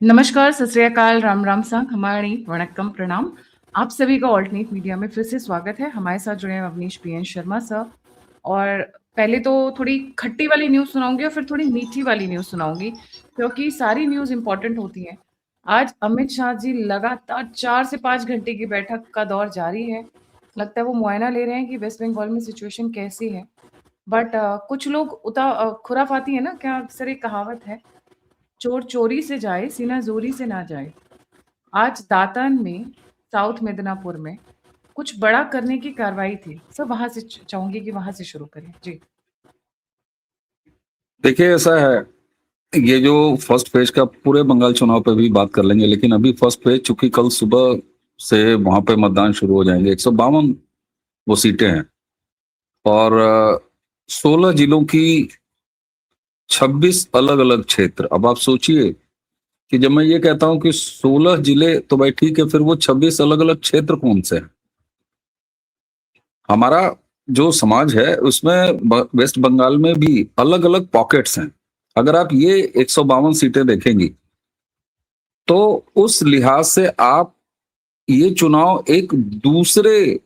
नमस्कार, सत श्री अकाल, राम राम सा, खमाणी, वणक्कम, प्रणाम। आप सभी का ऑल्टरनेट मीडिया में फिर से स्वागत है। हमारे साथ जुड़े हैं अवनीश पीएन शर्मा सर। और पहले तो थोड़ी खट्टी वाली न्यूज़ सुनाऊँगी और फिर थोड़ी मीठी वाली न्यूज़ सुनाऊँगी, क्योंकि सारी न्यूज़ इम्पोर्टेंट होती हैं। आज अमित शाह जी लगातार 4 से 5 घंटे की बैठक का दौर जारी है। लगता है वो मुआयना ले रहे हैं कि वेस्ट बंगाल में सिचुएशन कैसी है। बट कुछ लोग खुराफाती है ना, क्या अक्सर एक कहावत है, चोर चोरी से जाए, सीना जोरी से ना जाए। आज दातान में, साउथ मिदनापुर में कुछ बड़ा करने की कार्रवाई थी। सर वहाँ से चाहूँगी कि वहाँ से शुरू करें। जी। देखिए, ऐसा है, ये जो फर्स्ट फेज का पूरे बंगाल चुनाव पे भी बात कर लेंगे, लेकिन अभी फर्स्ट फेज चूंकि कल सुबह से वहां पे मतदान शुरू हो जाएंगे। 152 वो सीटें हैं और 16 जिलों की 26 अलग अलग क्षेत्र। अब आप सोचिए कि जब मैं ये कहता हूं कि 16 जिले, तो भाई ठीक है, फिर वो 26 अलग अलग क्षेत्र कौन से हैं? हमारा जो समाज है उसमें वेस्ट बंगाल में भी अलग अलग पॉकेट्स हैं। अगर आप ये 152 सीटें देखेंगी तो उस लिहाज से आप ये चुनाव एक दूसरे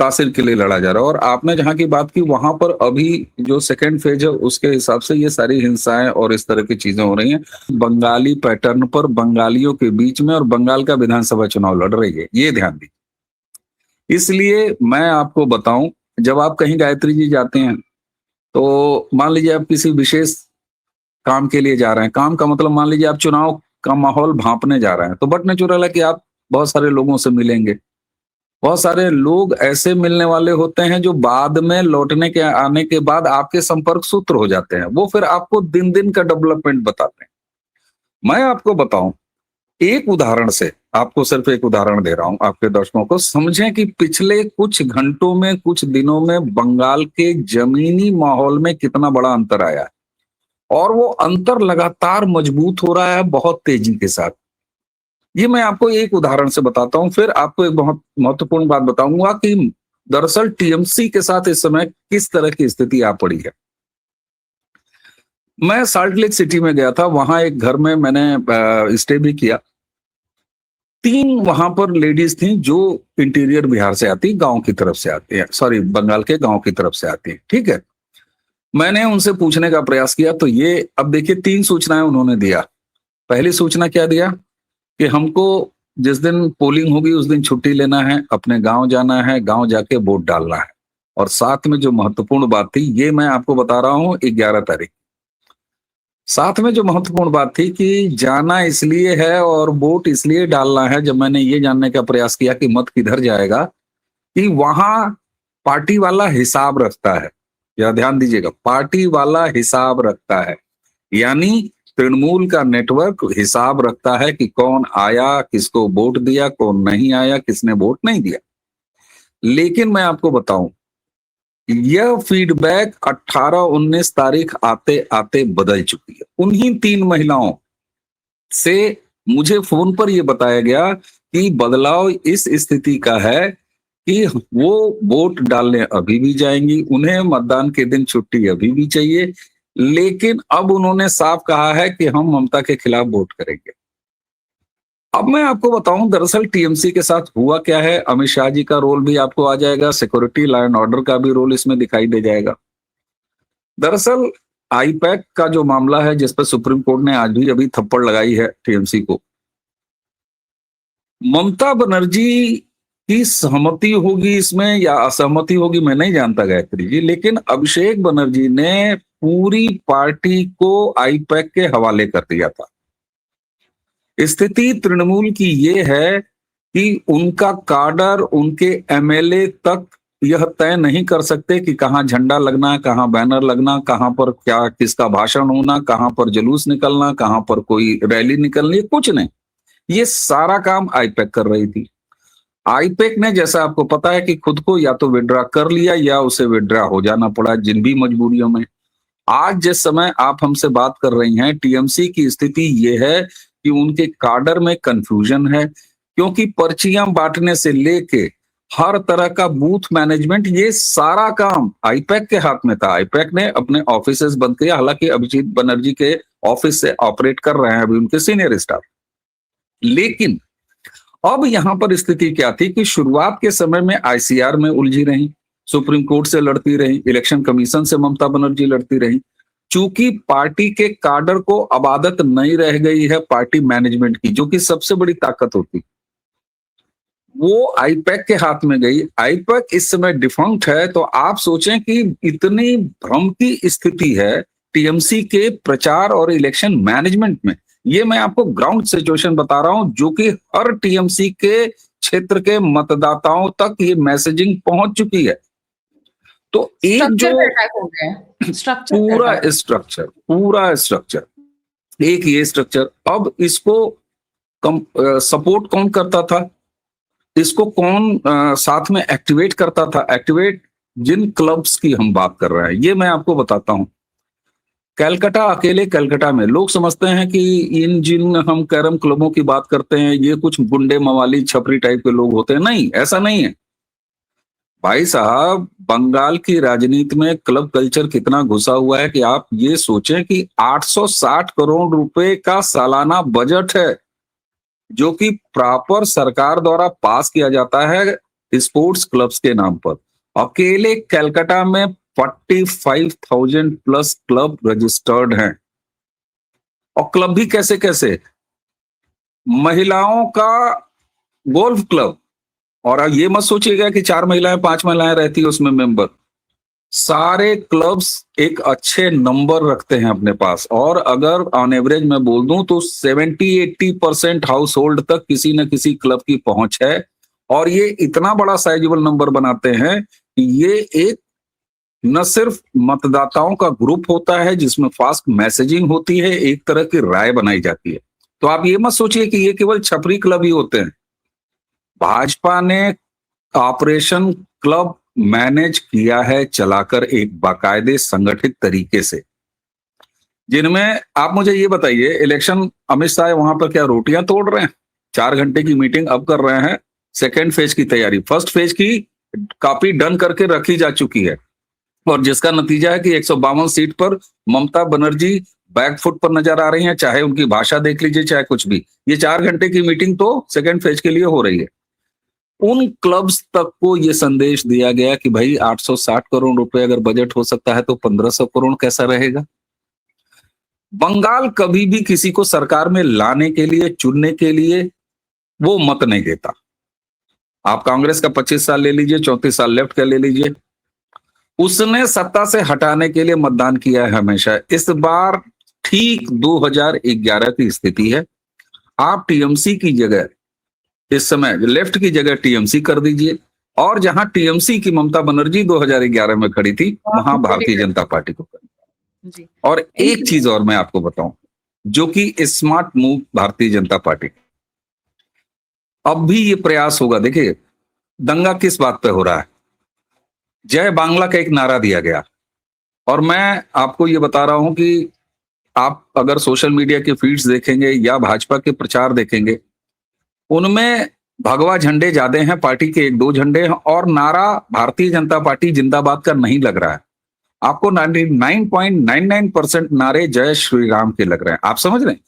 तासीर के लिए लड़ा जा रहा है। और आपने जहां की बात की, वहां पर अभी जो सेकेंड फेज है उसके हिसाब से ये सारी हिंसाएं और इस तरह की चीजें हो रही हैं बंगाली पैटर्न पर, बंगालियों के बीच में, और बंगाल का विधानसभा चुनाव लड़ रही है, ये ध्यान दी। इसलिए मैं आपको बताऊं, जब आप कहीं गायत्री जी जाते हैं तो मान लीजिए आप किसी विशेष काम के लिए जा रहे हैं। काम का मतलब मान लीजिए आप चुनाव का माहौल भांपने जा रहे हैं, तो बट नेचुरल है कि आप बहुत सारे लोगों से मिलेंगे। बहुत सारे लोग ऐसे मिलने वाले होते हैं जो बाद में लौटने के आने के बाद आपके संपर्क सूत्र हो जाते हैं। वो फिर आपको दिन दिन का डेवलपमेंट बताते हैं। मैं आपको बताऊं, एक उदाहरण से, आपको सिर्फ एक उदाहरण दे रहा हूं, आपके दर्शकों को समझें कि पिछले कुछ घंटों में, कुछ दिनों में बंगाल के जमीनी माहौल में कितना बड़ा अंतर आया है। और वो अंतर लगातार मजबूत हो रहा है बहुत तेजी के साथ। ये मैं आपको एक उदाहरण से बताता हूं, फिर आपको एक बहुत महत्वपूर्ण बात बताऊंगा कि दरअसल टीएमसी के साथ इस समय किस तरह की स्थिति आ पड़ी है। मैं साल्ट लेक सिटी में गया था, वहां एक घर में मैंने स्टे भी किया। 3 वहां पर लेडीज थी जो इंटीरियर बिहार से आती, गांव की तरफ से आती है, सॉरी बंगाल के गांव की तरफ से आती है, ठीक है। मैंने उनसे पूछने का प्रयास किया तो ये, अब देखिए, 3 सूचनाएं उन्होंने दिया। पहली सूचना क्या दिया कि हमको जिस दिन पोलिंग होगी उस दिन छुट्टी लेना है, अपने गांव जाना है, गांव जाके वोट डालना है। और साथ में जो महत्वपूर्ण बात थी, ये मैं आपको बता रहा हूं 11 तारीख, साथ में जो महत्वपूर्ण बात थी कि जाना इसलिए है और वोट इसलिए डालना है। जब मैंने ये जानने का प्रयास किया कि मत किधर जाएगा, कि वहां पार्टी वाला हिसाब रखता है। या ध्यान दीजिएगा, पार्टी वाला हिसाब रखता है, यानी तृणमूल का नेटवर्क हिसाब रखता है कि कौन आया, किसको वोट दिया, कौन नहीं आया, किसने वोट नहीं दिया। लेकिन मैं आपको बताऊं, यह फीडबैक 18-19 तारीख आते आते बदल चुकी है। उन्हीं 3 महिलाओं से मुझे फोन पर यह बताया गया कि बदलाव इस स्थिति का है कि वो वोट डालने अभी भी जाएंगी, उन्हें मतदान के दिन छुट्टी अभी भी चाहिए, लेकिन अब उन्होंने साफ कहा है कि हम ममता के खिलाफ वोट करेंगे। अब मैं आपको बताऊं, दरअसल टीएमसी के साथ हुआ क्या है। अमित शाह जी का रोल भी आपको आ जाएगा, सिक्योरिटी लॉ एंड ऑर्डर का भी रोल इसमें दिखाई दे जाएगा। दरअसल आईपैक का जो मामला है, जिस पर सुप्रीम कोर्ट ने आज भी अभी थप्पड़ लगाई है टीएमसी को, ममता बनर्जी की सहमति होगी इसमें या असहमति होगी मैं नहीं जानता गायत्री जी, लेकिन अभिषेक बनर्जी ने पूरी पार्टी को आईपैक के हवाले कर दिया था। स्थिति तृणमूल की ये है कि उनका काडर, उनके एमएलए तक यह तय नहीं कर सकते कि कहाँ झंडा लगना, कहाँ बैनर लगना, कहाँ पर क्या किसका भाषण होना, कहाँ पर जुलूस निकलना, कहाँ पर कोई रैली निकलनी, कुछ नहीं। ये सारा काम आईपैक कर रही थी। आईपैक ने, जैसा आपको पता है, कि खुद को या तो विड्रा कर लिया या उसे विड्रा हो जाना पड़ा जिन भी मजबूरियों में। आज जिस समय आप हमसे बात कर रही हैं, टीएमसी की स्थिति ये है कि उनके काडर में कंफ्यूजन है, क्योंकि पर्चियां बांटने से लेके हर तरह का बूथ मैनेजमेंट, ये सारा काम आईपैक के हाथ में था। आईपैक ने अपने ऑफिसेज बंद किया, हालांकि अभिजीत बनर्जी के ऑफिस से ऑपरेट कर रहे हैं अभी उनके सीनियर स्टाफ। लेकिन अब यहां पर स्थिति क्या थी कि शुरुआत के समय में आईसीआर में उलझी रही, सुप्रीम कोर्ट से लड़ती रही, इलेक्शन कमीशन से ममता बनर्जी लड़ती रही। चूंकि पार्टी के काडर को अब आदत नहीं रह गई है पार्टी मैनेजमेंट की, जो कि सबसे बड़ी ताकत होती, वो आईपैक के हाथ में गई। आईपैक इस समय डिफंक्ट है, तो आप सोचें कि इतनी भ्रम की स्थिति है टीएमसी के प्रचार और इलेक्शन मैनेजमेंट में। ये मैं आपको ग्राउंड सिचुएशन बता रहा हूं, जो कि हर टीएमसी के क्षेत्र के मतदाताओं तक ये मैसेजिंग पहुंच चुकी है। तो एक जो हो गया स्ट्रक्चर पूरा स्ट्रक्चर एक ये स्ट्रक्चर, अब इसको सपोर्ट कौन करता था, इसको कौन साथ में एक्टिवेट करता था? एक्टिवेट जिन क्लब्स की हम बात कर रहे हैं, ये मैं आपको बताता हूं। कलकत्ता, अकेले कलकत्ता में लोग समझते हैं कि इन जिन हम कैरम क्लबों की बात करते हैं ये कुछ गुंडे मवाली छपरी टाइप के लोग होते हैं। नहीं, ऐसा नहीं है भाई साहब। बंगाल की राजनीति में क्लब कल्चर कितना घुसा हुआ है कि आप ये सोचें कि 860 करोड़ रुपए का सालाना बजट है, जो कि प्रॉपर सरकार द्वारा पास किया जाता है स्पोर्ट्स क्लब्स के नाम पर। अकेले कलकत्ता में 45,000 प्लस क्लब रजिस्टर्ड हैं। और क्लब भी कैसे कैसे, महिलाओं का गोल्फ क्लब, और ये मत सोचिएगा कि 4 महिलाएं 5 महिलाएं रहती है उसमें मेंबर। सारे क्लब्स एक अच्छे नंबर रखते हैं अपने पास, और अगर ऑन एवरेज मैं बोल दूं तो 70-80% हाउस होल्ड तक किसी न किसी क्लब की पहुंच है। और ये इतना बड़ा साइजेबल नंबर बनाते हैं कि ये एक न सिर्फ मतदाताओं का ग्रुप होता है जिसमें फास्ट मैसेजिंग होती है, एक तरह की राय बनाई जाती है। तो आप ये मत सोचिए कि ये केवल छपरी क्लब ही होते हैं। भाजपा ने ऑपरेशन क्लब मैनेज किया है चलाकर एक बाकायदे संगठित तरीके से, जिनमें आप मुझे ये बताइए, इलेक्शन अमित शाह वहां पर क्या रोटियां तोड़ रहे हैं? 4 घंटे की मीटिंग अब कर रहे हैं, सेकेंड फेज की तैयारी। फर्स्ट फेज की कॉपी डन करके रखी जा चुकी है, और जिसका नतीजा है कि 152 सीट पर ममता बनर्जी बैकफुट पर नजर आ रही हैं, चाहे उनकी भाषा देख लीजिए चाहे कुछ भी। ये 4 घंटे की मीटिंग तो सेकेंड फेज के लिए हो रही है। उन क्लब्स तक को ये संदेश दिया गया कि भाई 860 करोड़ रुपए अगर बजट हो सकता है तो 1500 करोड़ कैसा रहेगा? बंगाल कभी भी किसी को सरकार में लाने के लिए, चुनने के लिए वो मत नहीं देता। आप कांग्रेस का 25 साल ले लीजिए, 34 साल लेफ्ट का ले लीजिए, उसने सत्ता से हटाने के लिए मतदान किया है हमेशा। इस बार ठीक 2011 की स्थिति है। आप टीएमसी की जगह, इस समय लेफ्ट की जगह टीएमसी कर दीजिए, और जहां टीएमसी की ममता बनर्जी 2011 में खड़ी थी वहां भारतीय जनता पार्टी को करें। और एक चीज और मैं आपको बताऊं, जो कि smart move Bharatiya Janata party, अब भी ये प्रयास होगा। देखिए दंगा किस बात पे हो रहा है, जय बांग्ला का एक नारा दिया गया, और मैं आपको ये बता रहा हूं कि आप अगर सोशल मीडिया के फीड्स देखेंगे या भाजपा के प्रचार देखेंगे, उनमें भगवा झंडे ज्यादा हैं, पार्टी के 1-2 झंडे हैं, और नारा भारतीय जनता पार्टी जिंदाबाद का नहीं लग रहा है। आपको 99.99% नारे जय श्री राम के लग रहे हैं। आप समझ रहे हैं,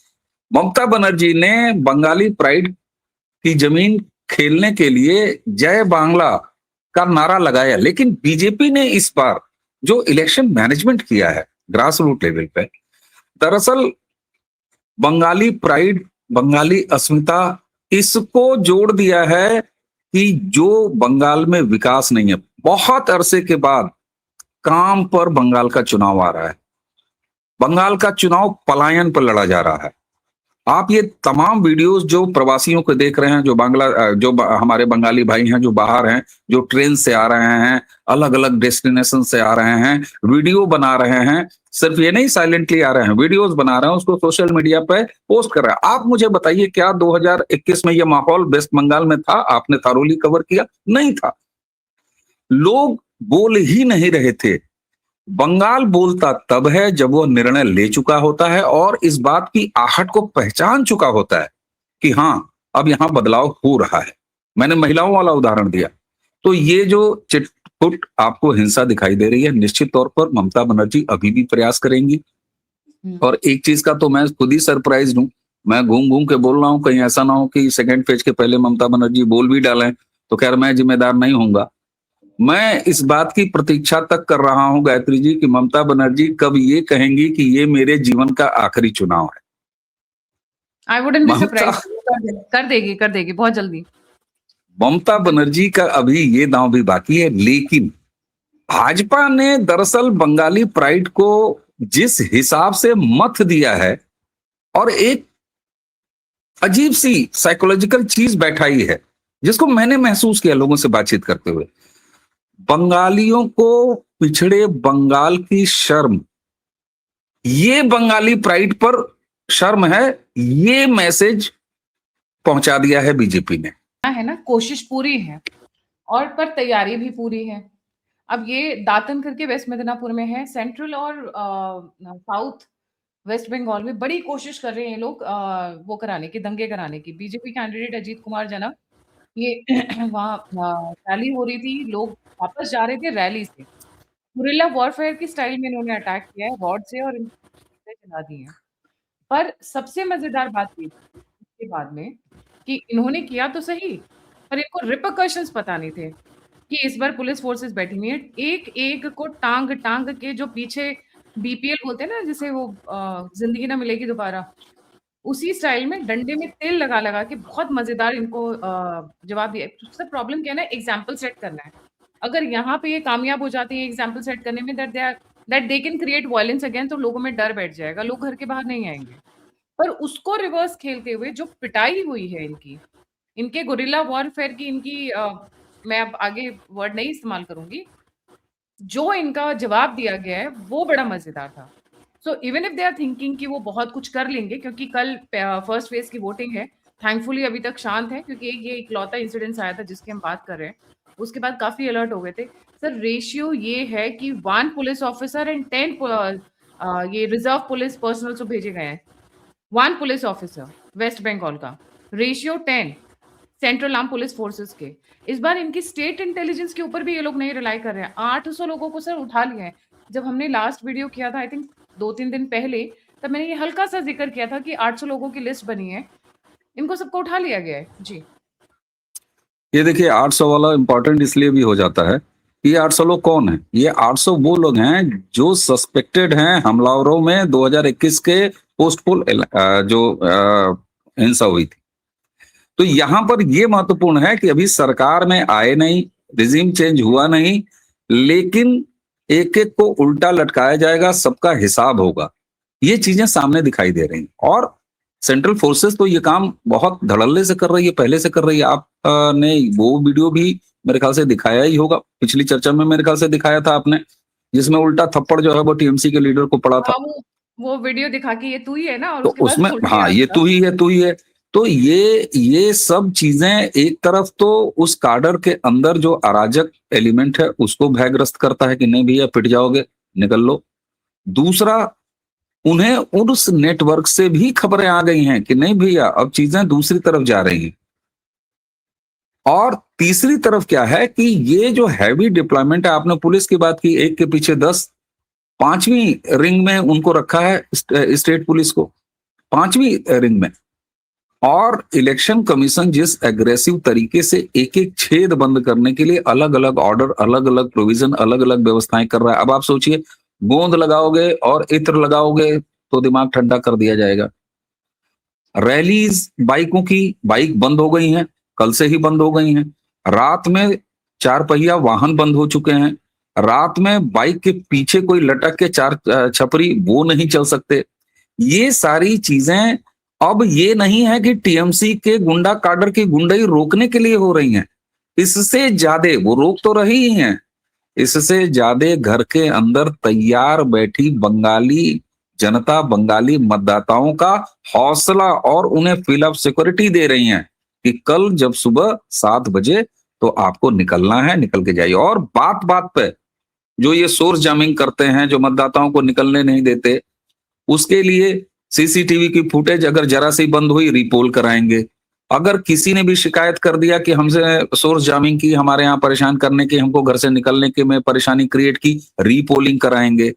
ममता बनर्जी ने बंगाली प्राइड की जमीन खेलने के लिए जय बांग्ला का नारा लगाया, लेकिन बीजेपी ने इस बार जो इलेक्शन मैनेजमेंट किया है ग्रास रूट लेवल पे, दरअसल बंगाली प्राइड, बंगाली अस्मिता, इसको जोड़ दिया है कि जो बंगाल में विकास नहीं है। बहुत अरसे के बाद काम पर बंगाल का चुनाव आ रहा है। बंगाल का चुनाव पलायन पर लड़ा जा रहा है। आप ये तमाम वीडियोस जो प्रवासियों को देख रहे हैं, जो हमारे बंगाली भाई हैं जो बाहर हैं, जो ट्रेन से आ रहे हैं, अलग अलग डेस्टिनेशन से आ रहे हैं, वीडियो बना रहे हैं, सिर्फ ये नहीं साइलेंटली आ रहे हैं, वीडियोस बना रहे हैं, उसको सोशल मीडिया पे पोस्ट कर रहे हैं। आप मुझे बताइए, क्या 2021 में ये माहौल वेस्ट बंगाल में था? आपने थारोली कवर किया? नहीं था। लोग बोल ही नहीं रहे थे। बंगाल बोलता तब है जब वो निर्णय ले चुका होता है और इस बात की आहट को पहचान चुका होता है कि हाँ, अब यहां बदलाव हो रहा है। मैंने महिलाओं वाला उदाहरण दिया। तो ये जो चिटपुट आपको हिंसा दिखाई दे रही है, निश्चित तौर पर ममता बनर्जी अभी भी प्रयास करेंगी। और एक चीज का तो मैं खुद ही सरप्राइज हूं मैं घूम घूम के बोल रहा हूँ, कहीं ऐसा ना हो कि सेकंड फेज के पहले ममता बनर्जी बोल भी डालें तो खैर मैं जिम्मेदार नहीं होऊंगा। मैं इस बात की प्रतीक्षा तक कर रहा हूँ गायत्री जी कि ममता बनर्जी कब ये कहेंगी कि ये मेरे जीवन का आखिरी चुनाव है। I wouldn't be Mamata surprised, कर देगी बहुत जल्दी। ममता बनर्जी का अभी ये दांव भी बाकी है, लेकिन भाजपा ने दरअसल बंगाली प्राइड को जिस हिसाब से मत दिया है और एक अजीब सी साइकोलॉजिकल चीज बैठाई है, जिसको मैंने महसूस किया लोगों से बातचीत करते हुए। बंगालियों को पिछड़े बंगाल की शर्म, ये बंगाली प्राइड पर शर्म है, ये मैसेज पहुंचा दिया है बीजेपी ने। है ना, कोशिश पूरी है और पर तैयारी भी पूरी है। अब ये दातन करके वेस्ट मिदनापुर में है, सेंट्रल और साउथ वेस्ट बंगाल में बड़ी कोशिश कर रहे हैं ये लोग वो कराने की, दंगे कराने की। बीजेपी कैंडिडेट अजीत कुमार जनक, ये वहाँ रैली हो रही थी, लोग वापस जा रहे थे रैली से, गुरिल्ला वॉरफेयर की स्टाइल में इन्होंने अटैक किया है रॉड से और इनसे चला दी है। पर सबसे मजेदार बात ये थी इसके बाद में कि इन्होंने किया तो सही, पर इनको रिपरकशंस पता नहीं थे कि इस बार पुलिस फोर्सेस बैठी हुई है, एक एक को टांग टांग के, जो पीछे बीपीएल बोलते हैं ना, जिसे वो जिंदगी ना मिलेगी दोबारा, उसी स्टाइल में डंडे में तेल लगा लगा के बहुत मजेदार इनको जवाब दिया। सबसे प्रॉब्लम क्या है ना, एग्जाम्पल सेट करना है। अगर यहाँ पे ये कामयाब हो जाते हैं एग्जाम्पल सेट करने में, that they can create violence again, तो लोगों में डर बैठ जाएगा, लोग घर के बाहर नहीं आएंगे। पर उसको रिवर्स खेलते हुए जो पिटाई हुई है इनकी, इनके गुरिल्ला वॉरफेयर की, इनकी मैं अब आगे वर्ड नहीं इस्तेमाल करूंगी, जो इनका जवाब दिया गया है वो बड़ा मजेदार था। So even if they are thinking कि वो बहुत कुछ कर लेंगे, क्योंकि कल फर्स्ट फेज की वोटिंग है, थैंकफुली अभी तक शांत है, क्योंकि ये इकलौता इंसिडेंस आया था जिसकी हम बात कर रहे हैं, उसके बाद काफी अलर्ट हो गए थे। सर रेशियो ये है कि 1 पुलिस ऑफिसर एंड 10 ये रिजर्व पुलिस पर्सनल से भेजे गए हैं। 1 पुलिस ऑफिसर वेस्ट बंगाल का, ratio 10 central arm police forces के। इस बार इनकी स्टेट इंटेलिजेंस के ऊपर भी ये लोग नहीं रिलाई कर रहे हैं। 800 लोगों को सर उठा लिया है। जब हमने लास्ट वीडियो किया था, आई थिंक 2-3 दिन पहले, तब मैंने ये हल्का सा जिक्र किया था कि 800 लोगों की लिस्ट बनी है, इनको सबको उठा लिया गया है जी। ये देखिए 800 वाला इंपॉर्टेंट इसलिए भी हो जाता है, ये 800 लोग कौन है? ये 800 वो लोग हैं जो सस्पेक्टेड हैं हमलावरों में 2021 के पोस्ट पोल जो हिंसा हुई थी। तो यहां पर ये महत्वपूर्ण है कि अभी सरकार में आए नहीं, रिजीम चेंज हुआ नहीं, लेकिन एक एक को उल्टा लटकाया जाएगा, सबका हिसाब होगा। ये चीजें सामने दिखाई दे रही हैं और सेंट्रल फोर्सेस तो ये काम बहुत धड़ल्ले से कर रही है, पहले से कर रही है। आप ने वो वीडियो भी मेरे ख्याल से दिखाया ही होगा, पिछली चर्चा में मेरे ख्याल से दिखाया था आपने, जिसमें उल्टा थप्पड़ जो है वो टीएमसी के लीडर को पड़ा था। वो वीडियो दिखा के ये तू ही है ना, और तो उसके बाद उसमें हाँ, ये तू ही है, तू ही है। तो ये सब चीजें एक तरफ तो उस काडर के अंदर जो अराजक एलिमेंट है उसको भयग्रस्त करता है कि नहीं भैया पिट जाओगे, निकल लो। दूसरा, उन्हें उस नेटवर्क से भी खबरें आ गई हैं कि नहीं भैया अब चीजें दूसरी तरफ जा रही हैं। और तीसरी तरफ क्या है कि ये जो हैवी डिप्लॉयमेंट है, आपने पुलिस की बात की, एक के पीछे 10, 5वीं रिंग में उनको रखा है स्टेट पुलिस को, 5वीं रिंग में। और इलेक्शन कमीशन जिस एग्रेसिव तरीके से एक एक छेद बंद करने के लिए अलग अलग ऑर्डर, अलग अलग प्रोविजन, अलग अलग व्यवस्थाएं कर रहा है। अब आप सोचिए, गोंद लगाओगे और इत्र लगाओगे तो दिमाग ठंडा कर दिया जाएगा। रैलीज बाइकों की, बाइक बंद हो गई हैं, कल से ही बंद हो गई हैं। रात में 4 पहिया वाहन बंद हो चुके हैं। रात में बाइक के पीछे कोई लटक के 4 छपरी, वो नहीं चल सकते। ये सारी चीजें अब ये नहीं है कि टीएमसी के गुंडा काडर की गुंडाई रोकने के लिए हो रही हैं। इससे ज्यादा वो रोक तो रही ही हैं, इससे ज्यादा घर के अंदर तैयार बैठी बंगाली जनता, बंगाली मतदाताओं का हौसला और उन्हें फिल ऑफ सिक्योरिटी दे रही हैं कि कल जब सुबह 7 बजे तो आपको निकलना है, निकल के जाइए। और बात बात पे जो ये सोर्स जामिंग करते हैं, जो मतदाताओं को निकलने नहीं देते, उसके लिए सीसीटीवी की फुटेज अगर जरा सी बंद हुई रिपोल कराएंगे। अगर किसी ने भी शिकायत कर दिया कि हमसे सोर्स जामिंग की, हमारे यहाँ परेशान करने की, हमको घर से निकलने के में परेशानी क्रिएट की, रीपोलिंग कराएंगे।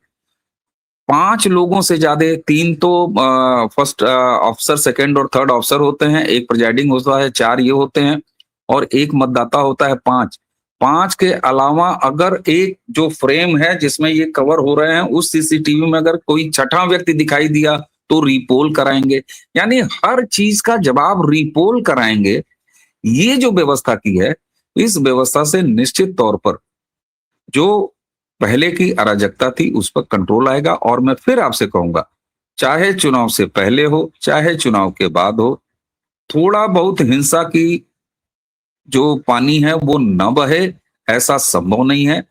5 लोगों से ज्यादा, 3 तो फर्स्ट ऑफिसर, सेकंड और थर्ड ऑफिसर होते हैं, एक प्रिजाइडिंग होता है, 4 ये होते हैं और एक मतदाता होता है, 5। 5 के अलावा अगर एक जो फ्रेम है जिसमें ये कवर हो रहे हैं, उस सीसीटीवी में अगर कोई छठा व्यक्ति दिखाई दिया तो रीपोल कराएंगे। यानी हर चीज का जवाब रीपोल कराएंगे। ये जो व्यवस्था की है, इस व्यवस्था से निश्चित तौर पर जो पहले की अराजकता थी उस पर कंट्रोल आएगा। और मैं फिर आपसे कहूंगा, चाहे चुनाव से पहले हो चाहे चुनाव के बाद हो, थोड़ा बहुत हिंसा की जो पानी है वो न बहे, ऐसा संभव नहीं है।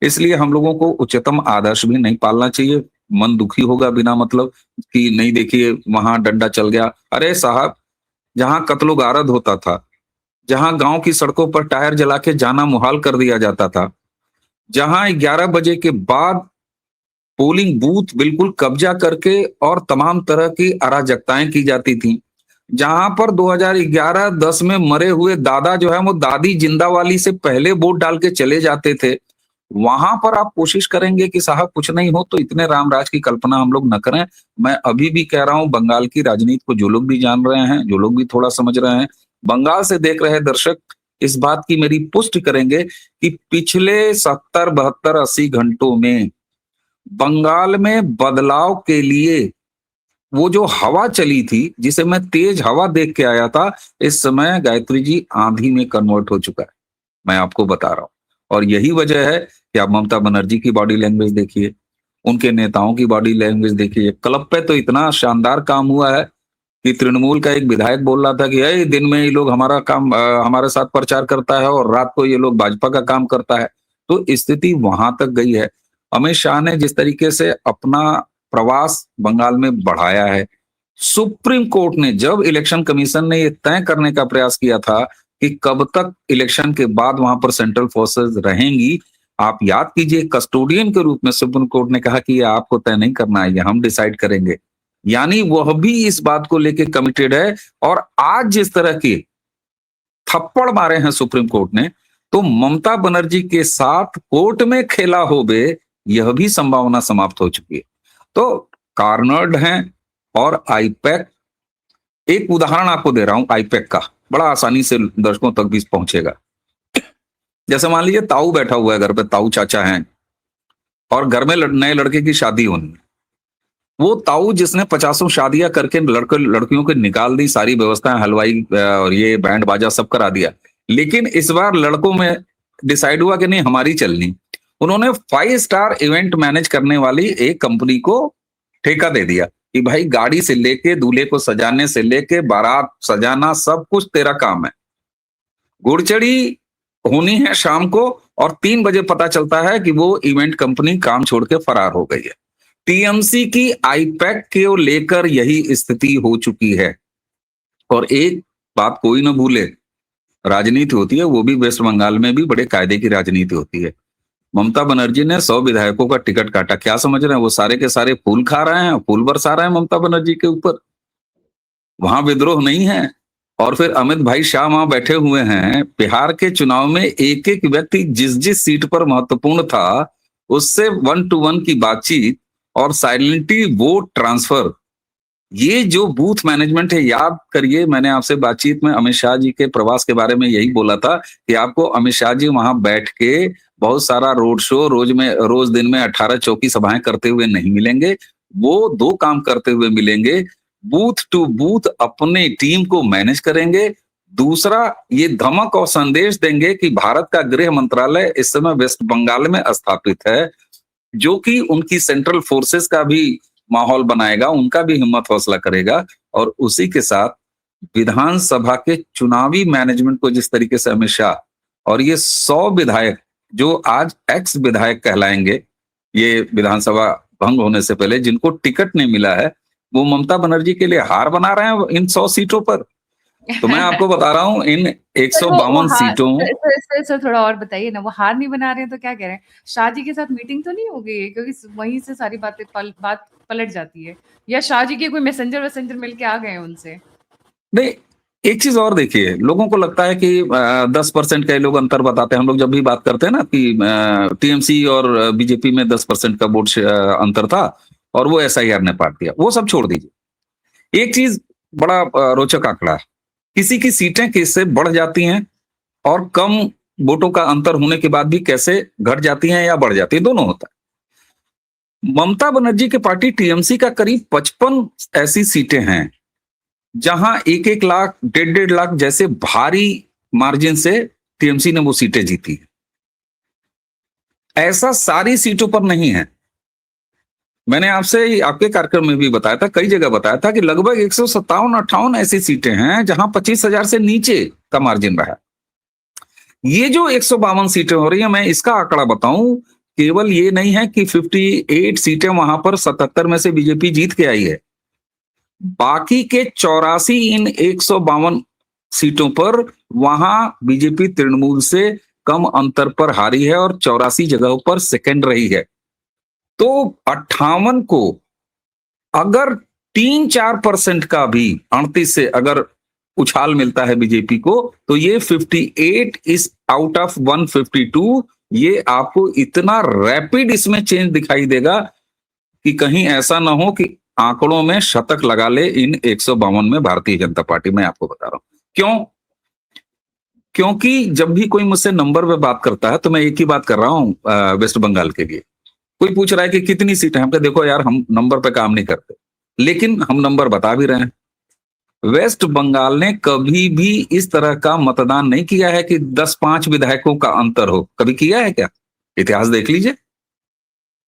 इसलिए हम लोगों को उच्चतम आदर्श भी नहीं पालना चाहिए। मन दुखी होगा बिना मतलब कि नहीं, देखिए वहां डंडा चल गया। अरे साहब, जहां कत्लो गारद होता था, जहां गांव की सड़कों पर टायर जला के जाना मुहाल कर दिया जाता था, जहां 11 बजे के बाद पोलिंग बूथ बिल्कुल कब्जा करके और तमाम तरह की अराजकताएं की जाती थी, जहां पर 2011-10 में मरे हुए दादा जो है वो दादी जिंदा वाली से पहले वोट डाल के चले जाते थे, वहां पर आप कोशिश करेंगे कि साहब कुछ नहीं हो, तो इतने रामराज की कल्पना हम लोग न करें। मैं अभी भी कह रहा हूं, बंगाल की राजनीति को जो लोग भी जान रहे हैं, जो लोग भी थोड़ा समझ रहे हैं, बंगाल से देख रहे दर्शक इस बात की मेरी पुष्टि करेंगे कि पिछले 70, 72, 80 घंटों में बंगाल में बदलाव के लिए वो जो हवा चली थी, जिसे मैं तेज हवा देख के आया था, इस समय गायत्री जी आंधी में कन्वर्ट हो चुका है। मैं आपको बता रहा हूं। और यही वजह है कि आप ममता बनर्जी की बॉडी लैंग्वेज देखिए, उनके नेताओं की बॉडी लैंग्वेज देखिए। क्लब पे तो इतना शानदार काम हुआ है कि तृणमूल का एक विधायक बोल रहा था कि दिन में ये लोग हमारा काम हमारे साथ प्रचार करता है और रात को ये लोग भाजपा का काम करता है। तो स्थिति वहां तक गई है। अमित शाह ने जिस तरीके से अपना प्रवास बंगाल में बढ़ाया है, सुप्रीम कोर्ट ने जब इलेक्शन कमीशन ने ये तय करने का प्रयास किया था कि कब तक इलेक्शन के बाद वहां पर सेंट्रल फोर्सेस रहेंगी, आप याद कीजिए, कस्टोडियन के रूप में सुप्रीम कोर्ट ने कहा कि ये आपको तय नहीं करना है, ये हम डिसाइड करेंगे। यानी वह भी इस बात को लेकर कमिटेड है। और आज जिस तरह के थप्पड़ मारे हैं सुप्रीम कोर्ट ने, तो ममता बनर्जी के साथ कोर्ट में खेला होबे, यह भी संभावना समाप्त हो चुकी है। तो कार्नर्ड हैं। और आईपैक, एक उदाहरण आपको दे रहा हूं आईपैक का, बड़ा आसानी से दर्शकों तक भी पहुंचेगा। जैसे मान लीजिए ताऊ बैठा हुआ है घर पे, ताऊ चाचा हैं और घर में नए लड़के की शादी होनी है। वो ताऊ जिसने 50 शादियां करके लड़कियों को निकाल दी, सारी व्यवस्थाएं, हलवाई और ये बैंड बाजा सब करा दिया, लेकिन इस बार लड़कों में डिसाइड हुआ कि नहीं हमारी चलनी। उन्होंने 5 स्टार इवेंट मैनेज करने वाली एक कंपनी को ठेका दे दिया कि भाई गाड़ी से लेके दूल्हे को सजाने से लेके बारात सजाना सब कुछ तेरा काम है। गुड़चड़ी होनी है शाम को और 3 बजे पता चलता है कि वो इवेंट कंपनी काम छोड़ के फरार हो गई है। टीएमसी की आईपैक को लेकर यही स्थिति हो चुकी है। और एक बात कोई ना भूले, राजनीति होती है, वो भी वेस्ट बंगाल में भी बड़े कायदे की राजनीति होती है। ममता बनर्जी ने 100 विधायकों का टिकट काटा, क्या समझ रहे हैं वो सारे के सारे फूल खा रहे हैं, फूल बरसा रहे हैं ममता बनर्जी के ऊपर? वहां विद्रोह नहीं है। और फिर अमित भाई शाह वहां बैठे हुए हैं। बिहार के चुनाव में एक एक व्यक्ति जिस जिस सीट पर महत्वपूर्ण था उससे 1 to 1 की बातचीत और साइलेंटली वोट ट्रांसफर, ये जो बूथ मैनेजमेंट है, याद करिए मैंने आपसे बातचीत में अमित शाह जी के प्रवास के बारे में यही बोला था कि आपको अमित शाह जी वहां बैठ के बहुत सारा रोड शो रोज दिन में 18 चौकी सभाएं करते हुए नहीं मिलेंगे। वो 2 काम करते हुए मिलेंगे, बूथ टू बूथ अपने टीम को मैनेज करेंगे। दूसरा, ये धमक और संदेश देंगे कि भारत का गृह मंत्रालय इस समय वेस्ट बंगाल में स्थापित है, जो कि उनकी सेंट्रल फोर्सेस का भी माहौल बनाएगा, उनका भी हिम्मत हौसला करेगा। और उसी के साथ विधानसभा के चुनावी मैनेजमेंट को जिस तरीके से अमित शाह और ये 100 विधायक जो आज एक्स विधायक कहलाएंगे, ये विधानसभा भंग होने से पहले जिनको टिकट नहीं मिला है, वो ममता बनर्जी के लिए हार बना रहे हैं इन 100 सीटों पर। तो मैं आपको बता रहा हूं, इन सर 152 सीटों, सर थोड़ा और बताइए ना, वो हार नहीं बना रहे हैं तो क्या कह रहे हैं? शाह जी के साथ मीटिंग तो नहीं हो गई है? क्योंकि वहीं से सारी बात पलट जाती है, या शाह जी के कोई मैसेंजर मिल के आ गए हैं उनसे? नहीं, एक चीज और देखिए, लोगों को लगता है कि 10% का ये लोग अंतर बताते हैं। हम लोग जब भी बात करते हैं ना कि टीएमसी और बीजेपी में 10% का वोट अंतर था, और वो SIR ने पार दिया, वो सब छोड़ दीजिए। एक चीज बड़ा रोचक आंकड़ा है, किसी की सीटें कैसे बढ़ जाती हैं और कम वोटों का अंतर होने के बाद भी कैसे घट जाती हैं या बढ़ जाती है, दोनों होता है। ममता बनर्जी की पार्टी TMC का करीब 55 ऐसी सीटें हैं जहां 1-1 लाख 1.5 लाख जैसे भारी मार्जिन से TMC ने वो सीटें जीती है। ऐसा सारी सीटों पर नहीं है। मैंने आपसे आपके कार्यक्रम में भी बताया था, कई जगह बताया था कि लगभग 157-58 ऐसी सीटें हैं जहां 25,000 से नीचे का मार्जिन रहा। ये जो 152 सीटें हो रही है, मैं इसका आंकड़ा बताऊं, केवल ये नहीं है कि 58 सीटें वहां पर 77 में से बीजेपी जीत के आई है, बाकी के 84 इन 152 सीटों पर वहां बीजेपी तृणमूल से कम अंतर पर हारी है और 84 जगहों पर सेकंड रही है। तो 58 को अगर 3-4% का भी 38 से अगर उछाल मिलता है बीजेपी को, तो ये 58 इस आउट ऑफ 152, ये आपको इतना रैपिड इसमें चेंज दिखाई देगा कि कहीं ऐसा ना हो कि आंकड़ों में शतक लगा ले इन 152 में भारतीय जनता पार्टी। मैं आपको बता रहा हूं क्यों, क्योंकि जब भी कोई मुझसे नंबर पे बात करता है तो मैं एक ही बात कर रहा हूं वेस्ट बंगाल के लिए। कोई पूछ रहा है कि कितनी सीटें, हम कहते देखो यार, हम नंबर पे काम नहीं करते, लेकिन हम नंबर बता भी रहे हैं। वेस्ट बंगाल ने कभी भी इस तरह का मतदान नहीं किया है कि 10-5 विधायकों का अंतर हो, कभी किया है क्या? इतिहास देख लीजिए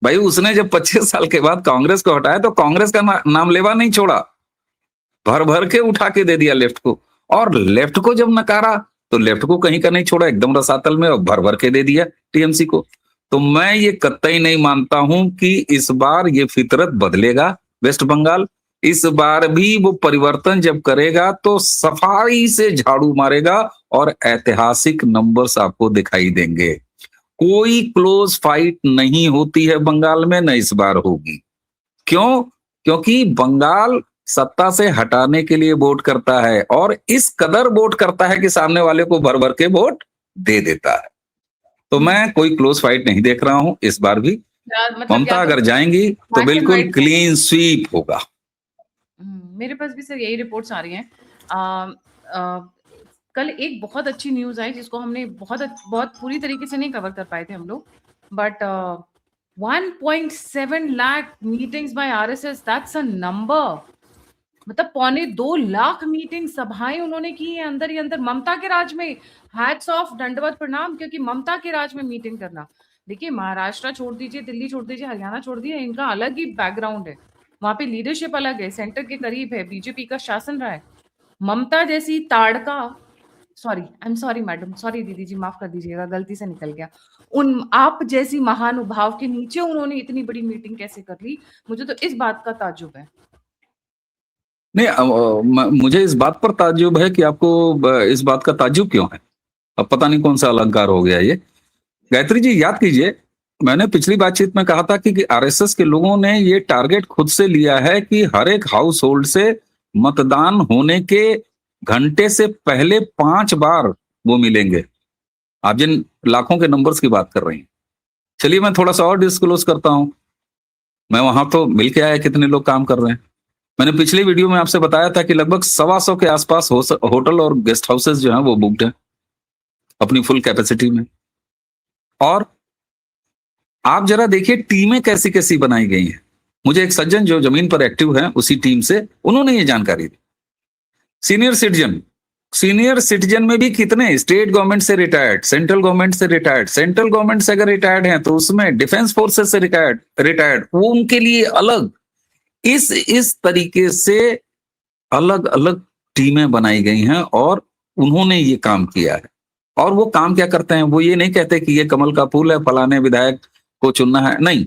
भाई। उसने जब 25 साल के बाद कांग्रेस को हटाया तो कांग्रेस का नाम लेवा नहीं छोड़ा, भर भर के उठा के दे दिया लेफ्ट को, और लेफ्ट को जब नकारा तो लेफ्ट को कहीं का नहीं छोड़ा, एकदम रसातल में, और भर भर के दे दिया TMC को। तो मैं ये कतई नहीं मानता हूं कि इस बार ये फितरत बदलेगा वेस्ट बंगाल। इस बार भी वो परिवर्तन जब करेगा तो सफाई से झाड़ू मारेगा और ऐतिहासिक नंबर्स आपको दिखाई देंगे। कोई क्लोज फाइट नहीं होती है बंगाल में, न इस बार होगी। क्यों? क्योंकि बंगाल सत्ता से हटाने के लिए वोट करता है, और इस कदर वोट करता है कि सामने वाले को भर भर के वोट दे देता है। तो मैं कोई क्लोज फाइट नहीं देख रहा हूं इस बार भी। ममता अगर जाएंगी तो बिल्कुल क्लीन स्वीप होगा। मेरे पास भी सर यही रिपोर्ट्स आ रही हैं। कल एक बहुत अच्छी न्यूज आई जिसको हमने बहुत पूरी तरीके से नहीं कवर कर पाए थे हम लोग, but 1.7 lakh meetings by RSS, that's a number. मतलब 2.25 लाख मीटिंग सभाएं उन्होंने की है अंदर ही अंदर ममता के राज में। हैट्स ऑफ, दंडवत प्रणाम, क्योंकि ममता के राज में मीटिंग करना, देखिए महाराष्ट्र छोड़ दीजिए, दिल्ली छोड़ दीजिए, हरियाणा छोड़ दीजिए, इनका अलग ही बैकग्राउंड है, वहां पे लीडरशिप अलग है, सेंटर के करीब है, बीजेपी का शासन रहा है। ममता जैसी Tadaka, I am sorry madam, sorry Didi ji, माफ कर दीजिएगा, गलती से निकल गया, उन आप जैसी महानुभाव के नीचे उन्होंने इतनी बड़ी मीटिंग कैसे कर ली, मुझे तो इस बात का ताज्जुब है। नहीं, मुझे इस बात पर ताज्जुब है कि आपको इस बात का ताज्जुब क्यों है। अब पता नहीं कौन सा अलंकार हो गया ये। गायत्री जी याद कीजिए, मैंने पिछली बातचीत में कहा था कि RSS के लोगों ने ये टारगेट खुद से लिया है कि हर एक हाउस होल्ड से मतदान होने के घंटे से पहले 5 बार वो मिलेंगे। आप जिन लाखों के नंबर्स की बात कर रही हैं, चलिए मैं थोड़ा सा और डिस्क्लोज करता हूं। मैं वहां तो मिल के आया कितने लोग काम कर रहे हैं। मैंने पिछले वीडियो में आपसे बताया था कि लगभग 125 के आसपास होटल और गेस्ट हाउसेस जो हैं वो बुक्ड हैं अपनी फुल कैपेसिटी में। और आप जरा देखिए टीमें कैसी कैसी बनाई गई हैं। मुझे एक सज्जन जो जमीन पर एक्टिव है उसी टीम से, उन्होंने ये जानकारी दी। सीनियर सिटीजन में भी कितने स्टेट गवर्नमेंट से रिटायर्ड, सेंट्रल गवर्नमेंट से रिटायर्ड, सेंट्रल गवर्नमेंट से अगर रिटायर्ड हैं तो उसमें डिफेंस फोर्सेस से रिटायर्ड, वो उनके लिए अलग। इस तरीके से अलग अलग टीमें बनाई गई हैं और उन्होंने ये काम किया है। और वो काम क्या करते हैं, वो ये नहीं कहते कि ये कमल का फूल है, फलाने विधायक को चुनना है, नहीं।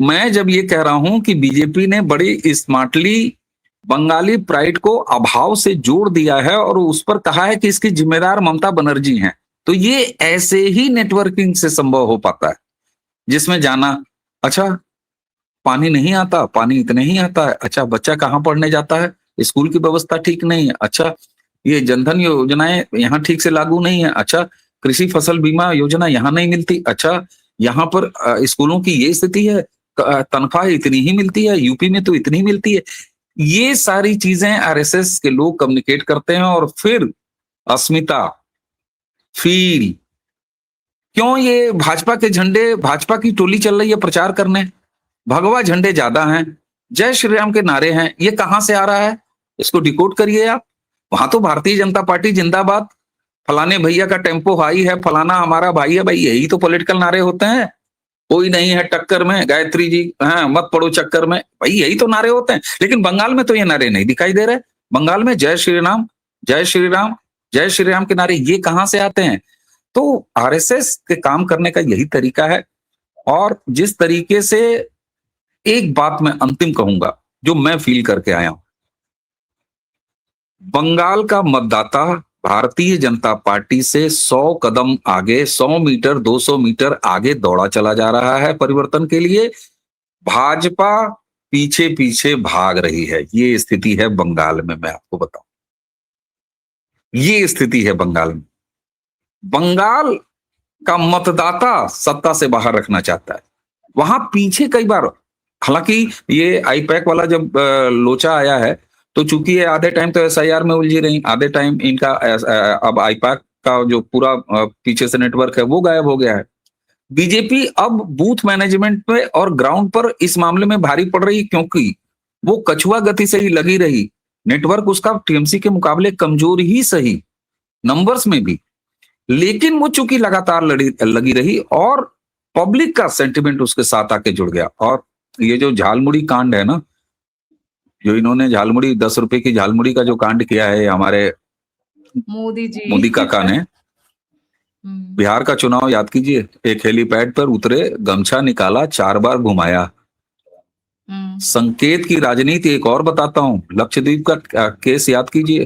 मैं जब ये कह रहा हूं कि बीजेपी ने बड़ी स्मार्टली बंगाली प्राइड को अभाव से जोड़ दिया है और उस पर कहा है कि इसकी जिम्मेदार ममता बनर्जी हैं, तो ये ऐसे ही नेटवर्किंग से संभव हो पाता है, जिसमें जाना, अच्छा पानी नहीं आता, पानी इतने ही आता है, अच्छा बच्चा कहाँ पढ़ने जाता है, स्कूल की व्यवस्था ठीक नहीं है, अच्छा ये जनधन योजनाएं यहाँ ठीक से लागू नहीं है, अच्छा कृषि फसल बीमा योजना यहाँ नहीं मिलती, अच्छा यहाँ पर स्कूलों की ये स्थिति है, तनख्वाह इतनी ही मिलती है, यूपी में तो इतनी मिलती है। ये सारी चीजें आरएसएस के लोग कम्युनिकेट करते हैं और फिर अस्मिता, फील, क्यों ये भाजपा के झंडे, भाजपा की टोली चल रही है प्रचार करने, भगवा झंडे ज्यादा हैं, जय श्री राम के नारे हैं, ये कहां से आ रहा है? इसको डिकोड करिए आप। वहां तो भारतीय जनता पार्टी जिंदाबाद, फलाने भैया का टेम्पो हाई है, फलाना हमारा भाई है, भाई यही तो पॉलिटिकल नारे होते हैं। कोई नहीं है टक्कर में, गायत्री जी हाँ मत पड़ो चक्कर में, भाई यही तो नारे होते हैं। लेकिन बंगाल में तो ये नारे नहीं दिखाई दे रहे। बंगाल में जय श्री राम, जय श्री राम, जय श्री राम के नारे ये कहां से आते हैं? तो आरएसएस के काम करने का यही तरीका है। और जिस तरीके से, एक बात मैं अंतिम कहूंगा जो मैं फील करके आया हूं, बंगाल का मतदाता भारतीय जनता पार्टी से 100 कदम आगे, 100 मीटर 200 मीटर आगे दौड़ा चला जा रहा है परिवर्तन के लिए। भाजपा पीछे पीछे भाग रही है। ये स्थिति है बंगाल में, मैं आपको बताऊं, ये स्थिति है बंगाल में। बंगाल का मतदाता सत्ता से बाहर रखना चाहता है, वहां पीछे कई बार, हालांकि ये आईपैक वाला जब लोचा आया है तो चूंकि ये आधे टाइम तो एसआईआर में उलझी रही, आधे टाइम इनका अब आईपैक का जो पूरा पीछे से नेटवर्क है वो गायब हो गया है। बीजेपी अब बूथ मैनेजमेंट पे और ग्राउंड पर इस मामले में भारी पड़ रही, क्योंकि वो कछुआ गति से ही लगी रही। नेटवर्क उसका टीएमसी के मुकाबले कमजोर ही सही, नंबर्स में भी, लेकिन वो चूंकि लगातार लगी रही और पब्लिक का सेंटिमेंट उसके साथ आके जुड़ गया। और ये जो झालमुड़ी कांड है ना, जो इन्होंने झालमुड़ी 10 रुपए की झालमुड़ी का जो कांड किया है हमारे मोदी काका ने, बिहार का चुनाव याद कीजिए, एक हेलीपैड पर उतरे, गमछा निकाला, 4 बार घुमाया। संकेत की राजनीति। एक और बताता हूं, लक्षद्वीप का केस याद कीजिए,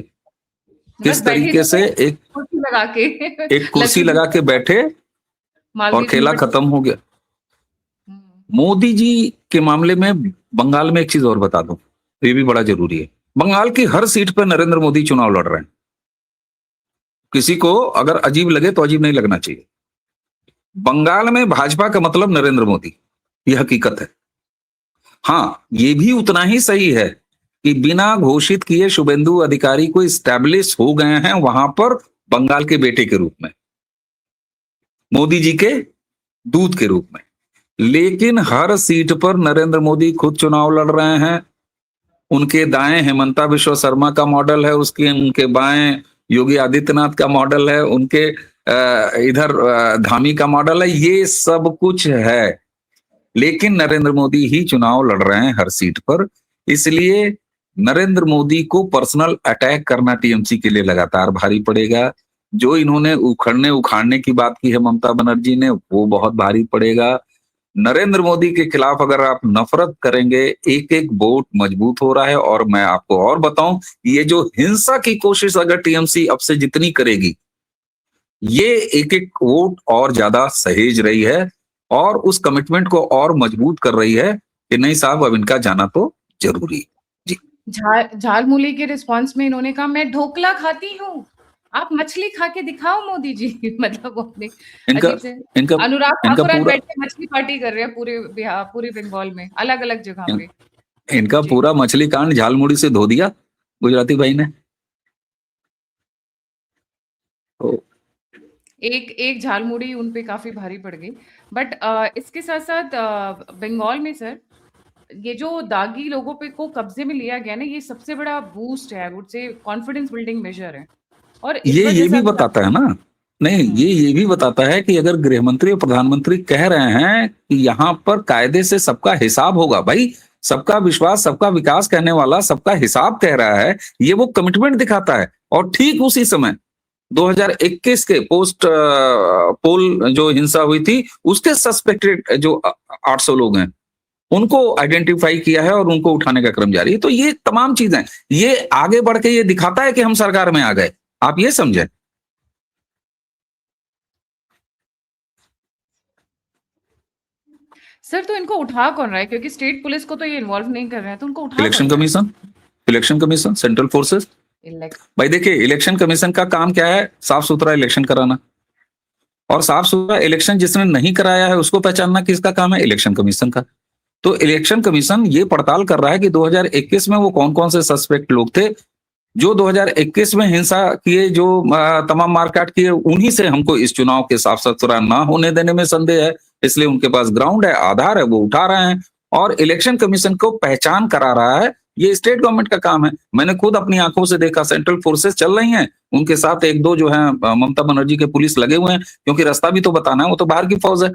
किस तरीके से एक कुर्सी लगा के बैठे और खेला खत्म हो गया। मोदी जी के मामले में बंगाल में एक चीज और बता दूं, ये भी बड़ा जरूरी है। बंगाल की हर सीट पर नरेंद्र मोदी चुनाव लड़ रहे हैं। किसी को अगर अजीब लगे तो अजीब नहीं लगना चाहिए। बंगाल में भाजपा का मतलब नरेंद्र मोदी, यह हकीकत है। हाँ, ये भी उतना ही सही है कि बिना घोषित किए शुभेंदु अधिकारी को इस्टेब्लिश हो गए हैं वहां पर बंगाल के बेटे के रूप में, मोदी जी के दूत के रूप में। लेकिन हर सीट पर नरेंद्र मोदी खुद चुनाव लड़ रहे हैं। उनके दाएं हेमंता बिश्व शर्मा का मॉडल है, उनके बाएं योगी आदित्यनाथ का मॉडल है, उनके इधर धामी का मॉडल है, ये सब कुछ है। लेकिन नरेंद्र मोदी ही चुनाव लड़ रहे हैं हर सीट पर। इसलिए नरेंद्र मोदी को पर्सनल अटैक करना टीएमसी के लिए लगातार भारी पड़ेगा। जो इन्होंने उखाड़ने की बात की है ममता बनर्जी ने, वो बहुत भारी पड़ेगा। नरेंद्र मोदी के खिलाफ अगर आप नफरत करेंगे, एक एक वोट मजबूत हो रहा है। और मैं आपको और बताऊं, ये जो हिंसा की कोशिश अगर टीएमसी अब से जितनी करेगी, ये एक एक वोट और ज्यादा सहेज रही है और उस कमिटमेंट को और मजबूत कर रही है कि नहीं साहब, अब इनका जाना तो जरूरी है। जी, झालमुली के रिस्पॉन्स में इन्होंने कहा, मैं ढोकला खाती हूँ, आप मछली खा के दिखाओ मोदी जी। मतलब अपने अनुराग ठाकुर बैठ के मछली पार्टी कर रहे हैं पूरे बिहार, पूरे बंगाल में, अलग अलग जगह पे। इनका पूरा मछली कांड झालमुड़ी से धो दिया गुजराती भाई ने। एक झालमुड़ी उन पे काफी भारी पड़ गई। बट इसके साथ साथ बंगाल में सर, ये जो दागी लोगों पे को कब्जे में लिया गया ना, ये सबसे बड़ा बूस्ट है, would say confidence building major है। और ये भी बताता है ना, नहीं ये भी बताता है कि अगर गृह मंत्री और प्रधानमंत्री कह रहे हैं कि यहाँ पर कायदे से सबका हिसाब होगा, भाई सबका विश्वास सबका विकास कहने वाला सबका हिसाब कह रहा है, ये वो कमिटमेंट दिखाता है। और ठीक उसी समय 2021 के पोस्ट पोल जो हिंसा हुई थी, उसके सस्पेक्टेड जो 800 लोग हैं, उनको आइडेंटिफाई किया है और उनको उठाने का क्रम जारी है। तो ये तमाम चीजें, ये आगे बढ़ के ये दिखाता है कि हम सरकार में आ गए। आप ये समझें। सर, तो इनको उठा कौन रहा है? क्योंकि स्टेट पुलिस को तो ये इन्वॉल्व नहीं कर रहे हैं, तो उनको उठा इलेक्शन कमीशन, सेंट्रल फोर्सेस। भाई देखिए, इलेक्शन कमीशन का काम क्या है? साफ सुथरा इलेक्शन कराना। और साफ सुथरा इलेक्शन जिसने नहीं कराया है उसको पहचानना किसका काम है? इलेक्शन कमीशन का। तो इलेक्शन कमीशन ये पड़ताल कर रहा है कि 2021 में वो कौन-कौन से सस्पेक्ट लोग थे, जो 2021 में हिंसा किए, जो तमाम मारकाट किए, उन्हीं से हमको इस चुनाव के साफ-सुथरा ना होने देने में संदेह है। इसलिए उनके पास ग्राउंड है, आधार है, वो उठा रहे हैं और इलेक्शन कमीशन को पहचान करा रहा है। ये स्टेट गवर्नमेंट का काम है। मैंने खुद अपनी आंखों से देखा, सेंट्रल फोर्सेस चल रही हैं, उनके साथ 1-2 जो हैं ममता बनर्जी के पुलिस लगे हुए हैं, क्योंकि रास्ता भी तो बताना है, वो तो बाहर की फौज है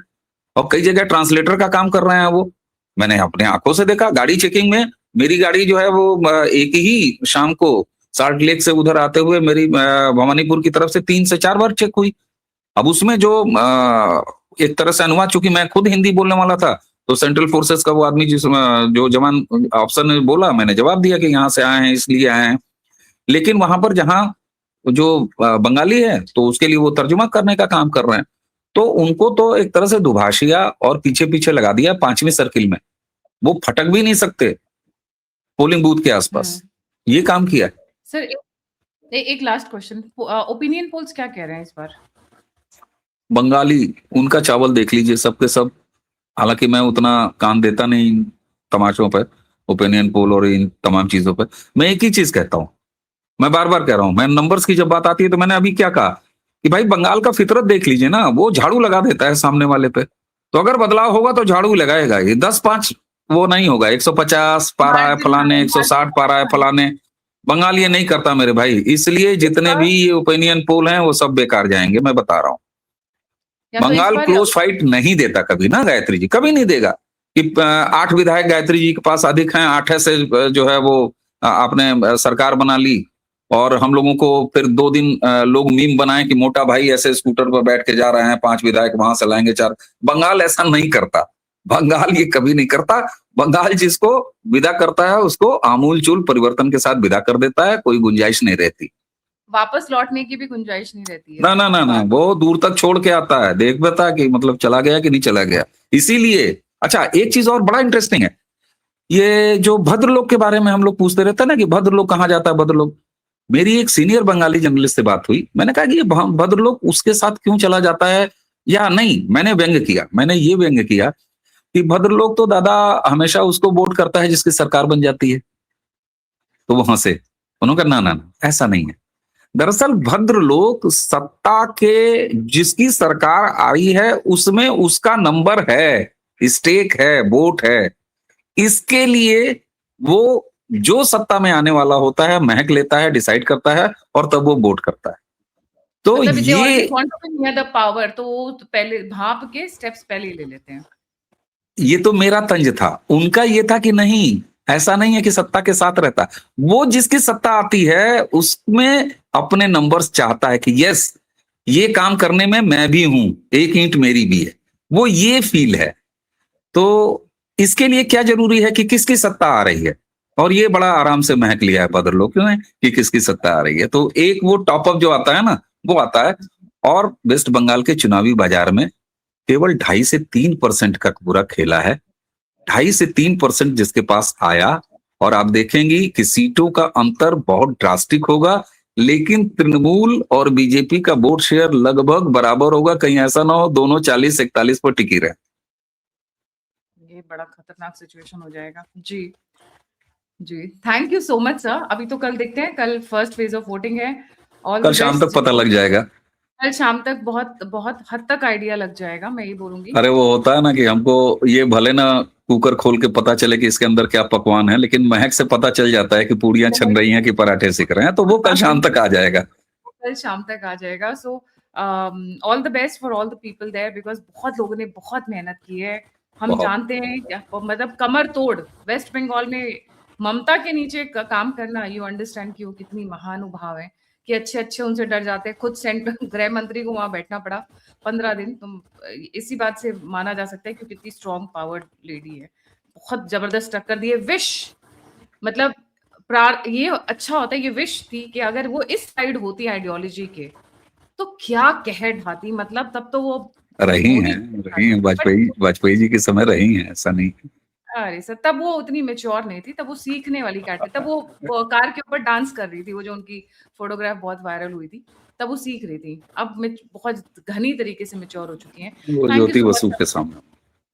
और कई जगह ट्रांसलेटर का काम कर रहे हैं वो। मैंने अपने आंखों से देखा, गाड़ी चेकिंग में मेरी गाड़ी जो है वो एक ही शाम को साल्ट लेक से उधर आते हुए मेरी भवानीपुर की तरफ से 3 से 4 बार चेक हुई। अब उसमें जो एक तरह से अनुवाद, चूंकि मैं खुद हिंदी बोलने वाला था, तो सेंट्रल फोर्सेस का वो आदमी जो जवान अफसर ने बोला, मैंने जवाब दिया कि यहाँ से आए हैं, इसलिए आए हैं। लेकिन वहां पर जहाँ जो बंगाली है, तो उसके लिए वो तर्जुमा करने का काम कर रहे हैं। तो उनको तो एक तरह से दुभाषिया और पीछे-पीछे लगा दिया 5वीं सर्किल में। वो फटक भी नहीं सकते पोलिंग बूथ के आसपास। हम्म। ये काम किया है। सर एक लास्ट क्वेश्चन, ओपिनियन पोल्स क्या कह रहे हैं इस बार? बंगाली, उनका चावल देख लीजिए सब के सब। हालांकि मैं उतना कान देता नहीं इन तमाशों पर, ओपिनियन पोल और इन तमाम चीजों पर। मैं एक ही चीज कहता हूं, मैं बार बार कह रहा हूं, मैं नंबर्स की जब बात आती है तो मैंने अभी क्या कहा कि भाई बंगाल का फितरत देख लीजिए ना, वो झाड़ू लगा देता है सामने वाले पे। तो अगर बदलाव होगा तो झाड़ू लगाएगा। ये 10-5 वो नहीं होगा। 150 पा रहा मार है दिखाना, फलाने, मार 160 पा रहा है दिखाना। फलाने। बंगाल ये नहीं करता मेरे भाई, इसलिए इस जितने बार भी ये ओपिनियन पोल हैं वो सब बेकार जाएंगे, मैं बता रहा हूं। या तो इस बंगाल बार क्लोज फाइट नहीं देता कभी ना गायत्री जी, कभी नहीं देगा कि 8 विधायक गायत्री जी के पास अधिक हैं, 8 से जो है वो आपने सरकार बना ली और हम लोगों को फिर 2 दिन लोग मीम बनाए कि मोटा भाई ऐसे स्कूटर पर बैठ के जा रहे हैं, 5 विधायक वहां से लाएंगे 4। बंगाल ऐसा नहीं करता। बंगाल ये कभी नहीं करता। बंगाल जिसको विदा करता है उसको आमूल चूल परिवर्तन के साथ विदा कर देता है, कोई गुंजाइश नहीं रहती। वापस लौटने की भी गुंजाइश नहीं रहती है ना ना ना ना, बात। वो दूर तक छोड़ के आता है, देख बता कि मतलब चला गया कि नहीं चला गया। इसीलिए अच्छा, एक चीज और बड़ा इंटरेस्टिंग है, ये जो भद्रलोक के बारे में हम लोग पूछते रहते हैं ना कि भद्रलोक कहाँ जाता है भद्रलोक। मेरी एक सीनियर बंगाली जर्नलिस्ट से बात हुई, मैंने कहा कि ये भद्रलोक उसके साथ क्यों चला जाता है या नहीं। मैंने व्यंग्य किया, मैंने ये व्यंग्य किया कि भद्रलोक तो दादा हमेशा उसको वोट करता है जिसकी सरकार बन जाती है। तो वहां से उन्होंने कहा ना ना ना, ऐसा नहीं है। दरअसल भद्रलोक सत्ता के जिसकी सरकार आई है उसमें उसका नंबर है, स्टेक है, वोट है। इसके लिए वो जो सत्ता में आने वाला होता है महक लेता है, डिसाइड करता है और तब वो वोट करता है। तो मतलब दे ये already want to be near the power, तो वो तो पहले भाप के स्टेप्स पहले ही ले लेते हैं। ये तो मेरा तंज था। उनका ये था कि नहीं, ऐसा नहीं है कि सत्ता के साथ रहता। वो जिसकी सत्ता आती है उसमें अपने नंबर्स चाहता है कि यस, ये काम करने में मैं भी हूं, एक ईंट मेरी भी है। वो ये फील है। तो इसके लिए क्या जरूरी है कि किसकी सत्ता आ रही है, और ये बड़ा आराम से महक लिया है भद्रलोक क्यों है कि किसकी सत्ता आ रही है। तो एक वो टॉपअप जो आता है ना, वो आता है। और वेस्ट बंगाल के चुनावी बाजार में केवल 2.5 से 3% का पूरा खेला है। 2.5 से 3% जिसके पास आया, और आप देखेंगी कि सीटों का अंतर बहुत ड्रास्टिक होगा, लेकिन तृणमूल और बीजेपी का वोट शेयर लगभग बराबर होगा। कहीं ऐसा ना हो दोनों 40-41 पर टिकी रहे। ये बड़ा खतरनाक सिचुएशन हो जाएगा। जी जी, thank you so much sir. अभी तो कल देखते हैं, कल फर्स्ट फेज ऑफ वोटिंग है। ऑल कल द शाम तक बेस्ट। पता लग जाएगा। कल शाम तक बहुत बहुत हद तक आइडिया लग जाएगा, मैं ये बोलूंगी। अरे वो होता है ना कि हमको ये भले ना कुकर खोल के पता चले कि इसके अंदर क्या पकवान है, लेकिन महक से पता चल जाता है कि पूड़ियां छन रही हैं कि पराठे सिक रहे हैं। तो वो कल शाम तक आ जाएगा। कल शाम तक आ जाएगा। So all the best for all the people there, because बहुत लोगों ने बहुत मेहनत की है। हम बहुत। जानते हैं मतलब कमर तोड़ वेस्ट बंगाल में ममता के नीचे काम करना। यू अंडरस्टैंड कि वो कितनी महानुभाव है, कि अच्छे अच्छे उनसे डर जाते हैं। खुद सेंट्रल गृह मंत्री को वहां बैठना पड़ा 15 दिन। तुम इसी बात से माना जा सकता है कि कितनी स्ट्रॉन्ग पावर्ड लेडी है। बहुत जबरदस्त टक्कर दी है। विश मतलब ये अच्छा होता है, ये विश थी कि अगर वो इस साइड होती आइडियोलॉजी के तो क्या कह ढाती। मतलब तब तो वो मोदी रही हैं वाजपेयी जी के समय रही हैं, ऐसा नहीं। अरे सर, तब वो उतनी मेच्योर नहीं थी, तब वो सीखने वाली कैट, तब वो कार के ऊपर डांस कर रही थी, वो जो उनकी फोटोग्राफ बहुत वायरल हुई थी, तब वो सीख रही थी। अब बहुत घनी तरीके से मेच्योर हो चुकी हैं। वो thank you Jyoti so Basu much के सामने।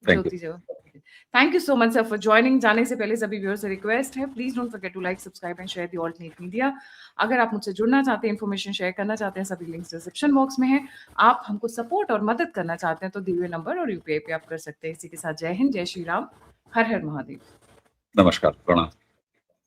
Thank you. Jyoti ji. Thank you so much sir for joining. जाने से पहले सभी व्यूअर्स से रिक्वेस्ट है, please don't forget to like, subscribe and share the alternate media. अगर आप मुझसे जुड़ना चाहते हैं, इन्फॉर्मेशन शेयर करना चाहते हैं, सभी लिंक्स डिस्क्रिप्शन बॉक्स में है। आप हमको सपोर्ट और मदद करना चाहते हैं तो दिए हुए नंबर और यूपीआई पे आप कर सकते हैं। इसी के साथ जय हिंद, जय श्री राम, हर हर महादेव। नमस्कार, प्रणाम।